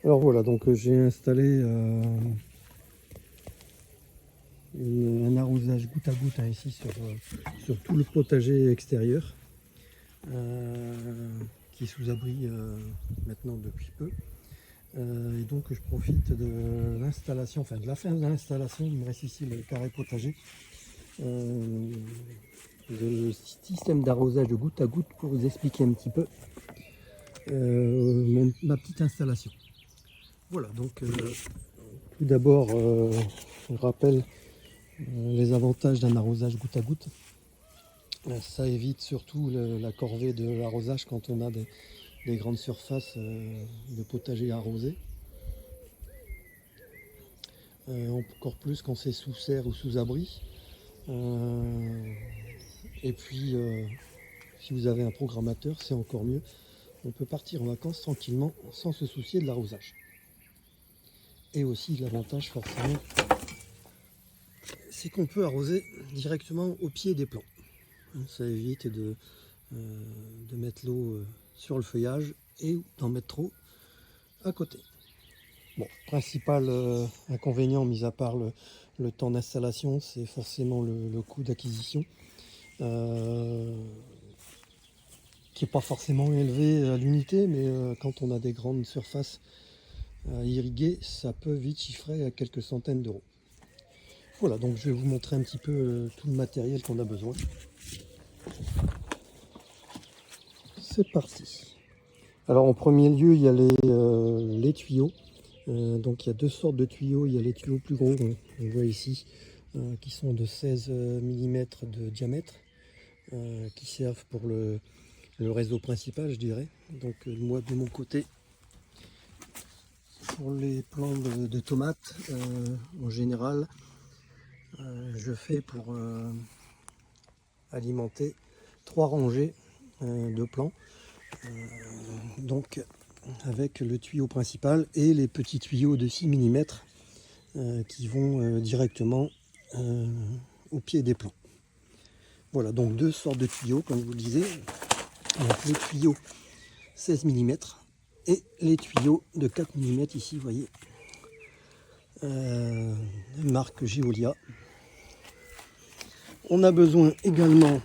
Alors voilà, donc j'ai installé un arrosage goutte à goutte ici sur tout le potager extérieur qui est sous abri maintenant depuis peu. Et donc je profite de l'installation, enfin de la fin de l'installation, il me reste ici le carré potager, le système d'arrosage de goutte à goutte pour vous expliquer un petit peu ma petite installation. Voilà, donc tout d'abord je rappelle les avantages d'un arrosage goutte à goutte. Ça évite surtout la corvée de l'arrosage quand on a des grandes surfaces de potager arrosé. Encore plus quand c'est sous serre ou sous abri. Et puis, si vous avez un programmateur, c'est encore mieux. On peut partir en vacances tranquillement sans se soucier de l'arrosage. Et aussi, l'avantage forcément, c'est qu'on peut arroser directement au pied des plants. Ça évite de mettre l'eau sur le feuillage et d'en mettre trop à côté. Bon, principal inconvénient, mis à part le temps d'installation, c'est forcément le coût d'acquisition, qui n'est pas forcément élevé à l'unité, mais quand on a des grandes surfaces à irriguer, ça peut vite chiffrer à quelques centaines d'euros. Voilà, donc je vais vous montrer un petit peu tout le matériel qu'on a besoin. C'est parti. Alors en premier lieu, il y a les tuyaux. Donc il y a deux sortes de tuyaux. Il y a les tuyaux plus gros, on voit ici, qui sont de 16 mm de diamètre, qui servent pour le réseau principal, je dirais. Donc moi de mon côté, pour les plants de tomates, en général, je fais pour alimenter 3 rangées de plants. Donc avec le tuyau principal et les petits tuyaux de 6 mm qui vont directement au pied des plants. Voilà, donc deux sortes de tuyaux, comme je vous le disais. Donc les tuyaux 16 mm et les tuyaux de 4 mm ici, vous voyez, marque Geolia. On a besoin également,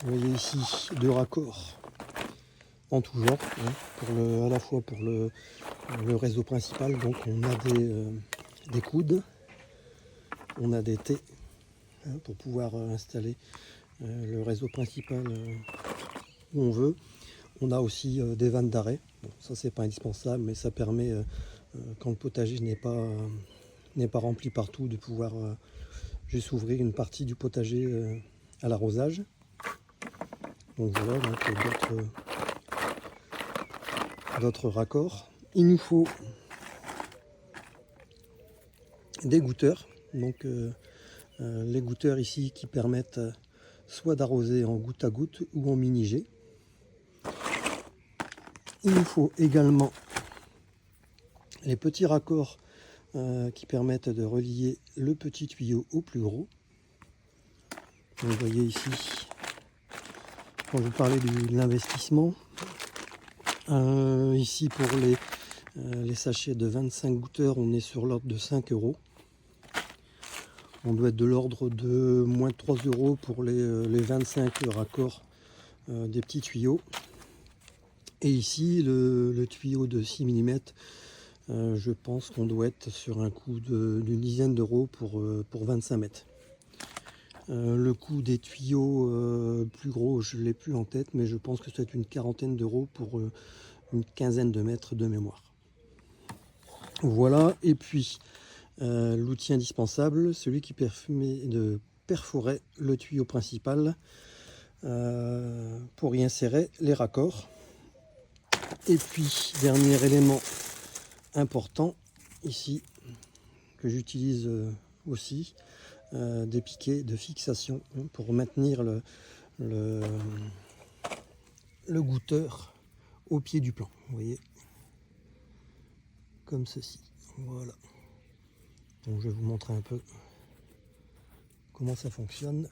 vous voyez ici, de raccords en tout genre, à la fois pour le réseau principal. Donc on a des coudes, on a des T pour pouvoir installer le réseau principal où on veut. On a aussi des vannes d'arrêt. Bon, ça c'est pas indispensable, mais ça permet quand le potager n'est pas rempli partout, de pouvoir juste ouvrir une partie du potager à l'arrosage. Donc voilà, donc d'autres raccords. Il nous faut des goutteurs. Donc les goutteurs ici qui permettent soit d'arroser en goutte à goutte ou en mini-jet. Il nous faut également les petits raccords qui permettent de relier le petit tuyau au plus gros. Donc, vous voyez ici, quand je vous parlais de l'investissement, ici pour les sachets de 25 goutteurs, on est sur l'ordre de 5 euros. On doit être de l'ordre de moins de 3 euros pour les 25 raccords des petits tuyaux. Et ici, le tuyau de 6 mm, je pense qu'on doit être sur un coût d'une dizaine d'euros pour 25 mètres. Le coût des tuyaux plus gros, je ne l'ai plus en tête, mais je pense que c'est une quarantaine d'euros pour une quinzaine de mètres de mémoire. Voilà, et puis l'outil indispensable, celui qui permet de perforer le tuyau principal pour y insérer les raccords. Et puis, dernier élément important ici, que j'utilise aussi, des piquets de fixation pour maintenir le goutteur au pied du plant. Vous voyez, comme ceci. Voilà. Donc je vais vous montrer un peu comment ça fonctionne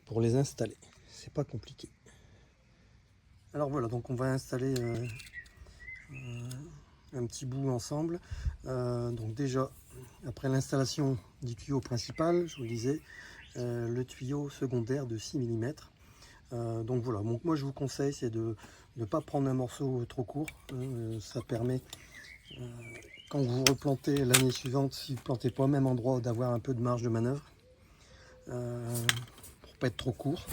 pour les installer. C'est pas compliqué. Alors voilà, donc on va installer un petit bout ensemble. Donc déjà, après l'installation du tuyau principal, je vous le disais, le tuyau secondaire de 6 mm. Donc voilà, donc moi je vous conseille, c'est de ne pas prendre un morceau trop court. Ça permet, quand vous replantez l'année suivante, si vous ne plantez pas au même endroit, d'avoir un peu de marge de manœuvre, pour pas être trop court.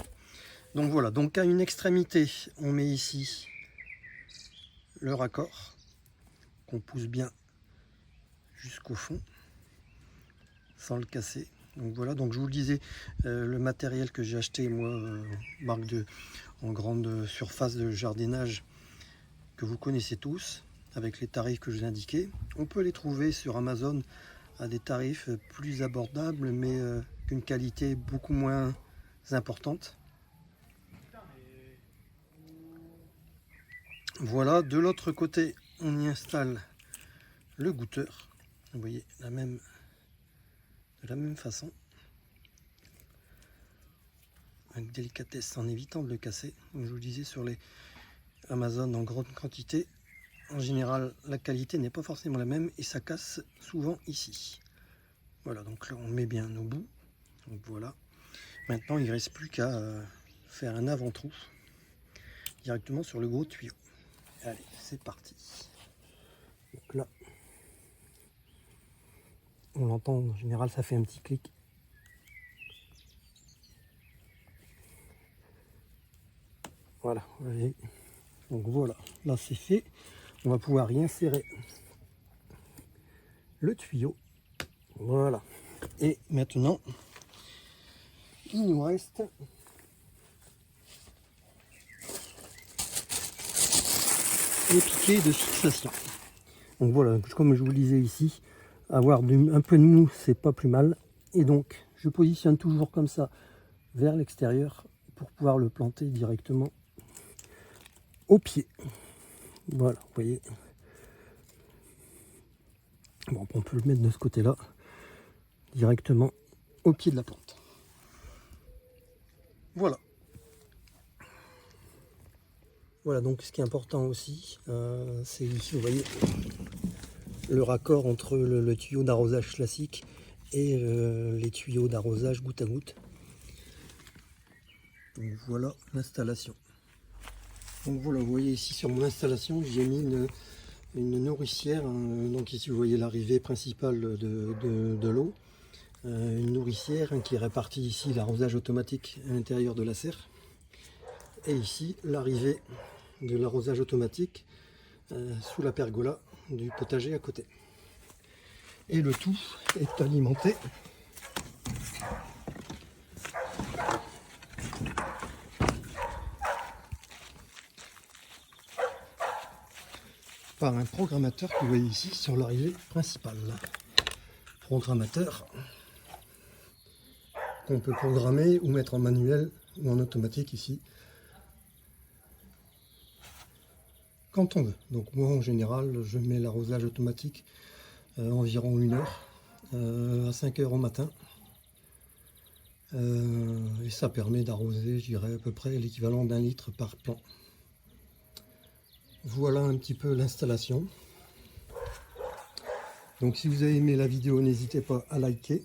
Donc voilà, donc à une extrémité, on met ici le raccord, qu'on pousse bien jusqu'au fond, sans le casser. Donc voilà, donc je vous le disais, le matériel que j'ai acheté, moi, marque en grande surface de jardinage, que vous connaissez tous, avec les tarifs que je vous ai indiqués. On peut les trouver sur Amazon à des tarifs plus abordables, mais d'une qualité beaucoup moins importante. Voilà, de l'autre côté, on y installe le goutteur. Vous voyez, de la même façon. Avec délicatesse, en évitant de le casser. Comme je vous le disais, sur les Amazon en grande quantité, en général, la qualité n'est pas forcément la même et ça casse souvent ici. Voilà, donc là, on met bien nos bouts. Donc voilà. Maintenant, il ne reste plus qu'à faire un avant-trou directement sur le gros tuyau. Allez, c'est parti. Donc là, on l'entend, en général, ça fait un petit clic. Voilà, vous voyez. Donc voilà, là c'est fait. On va pouvoir y insérer le tuyau. Voilà. Et maintenant, il nous reste les piquets de fixation. Donc voilà, comme je vous le disais ici, avoir un peu de mou, c'est pas plus mal. Et donc, je positionne toujours comme ça vers l'extérieur pour pouvoir le planter directement au pied. Voilà, vous voyez. Bon, on peut le mettre de ce côté-là, directement au pied de la plante. Voilà. Voilà, donc ce qui est important aussi, c'est ici, vous voyez, le raccord entre le tuyau d'arrosage classique et les tuyaux d'arrosage goutte à goutte. Donc voilà l'installation. Donc voilà, vous voyez ici sur mon installation, j'ai mis une nourricière. Donc ici vous voyez l'arrivée principale de l'eau. Une nourricière qui répartit ici l'arrosage automatique à l'intérieur de la serre. Et ici l'arrivée de l'arrosage automatique sous la pergola du potager à côté. Et le tout est alimenté par un programmateur que vous voyez ici sur l'arrivée principale. Programmateur qu'on peut programmer ou mettre en manuel ou en automatique ici quand on veut. Donc moi en général je mets l'arrosage automatique environ 1 heure à 5 heures au matin et ça permet d'arroser, je dirais, à peu près l'équivalent d'1 litre par plant. Voilà un petit peu l'installation. Donc si vous avez aimé la vidéo, n'hésitez pas à liker,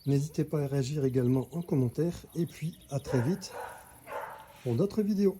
n'hésitez pas à réagir également en commentaire, et puis à très vite pour d'autres vidéos.